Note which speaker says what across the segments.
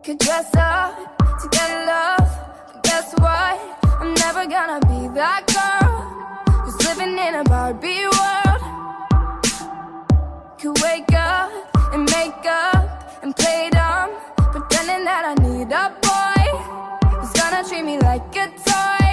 Speaker 1: Could dress up to get love, but guess what? I'm never gonna be that girl who's living in a Barbie world. Could wake up and make up and play dumb, pretending that I need a boy who's gonna treat me like a toy.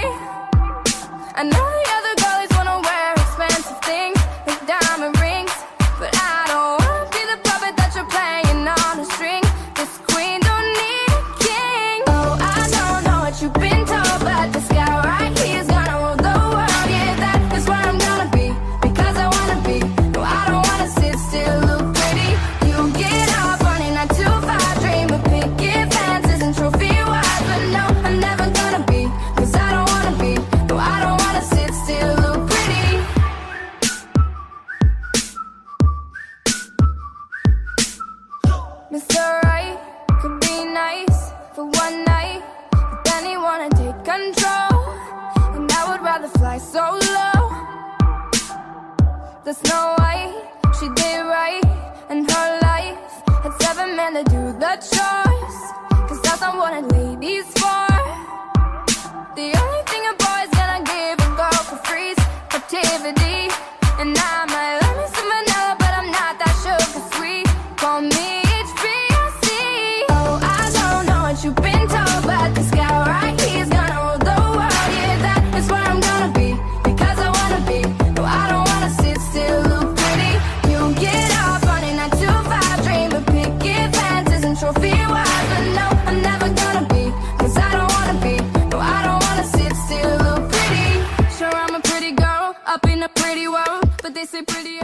Speaker 1: I know the other girlies wanna wear expensive things like diamond rings, but I don't wanna be the puppet that you're playing on a string. This queen don't need a king. Oh, I don't know what you've been told, but this guy right here is gonna rule the world. Yeah, that is where I'm gonna be, because I wanna be. No, I don't wanna sit still, look pretty. You get up running 9 to 5, dream of picket fences and trophy wives. But no, I'm never gonna be, cause I don't wanna be. No, I don't wanna sit still, look pretty. Mr. Right could be nice for one night, but then he wanna take control, and I would rather fly solo. The Snow White, she did right in her life, had 7 men to do the chores, cause that's not what a lady's for. The only thing a boy's gonna give a girl for free is captivity, and I might love me some vanilla, but I'm not that sugar sweet. Call me HBIC. Oh, I don't know what you've been told, but this guy right here is gonna rule the world. Yeah, that is where I'm gonna be, because I wanna be. No, I don't wanna sit still, look pretty. You get up running 9 to 5, dream of picket fences and trophy wives. But no, I'm never gonna be, cause I don't wanna be. No, I don't wanna sit still, look pretty. Sure, I'm a pretty girl up in a pretty world, but they say pretty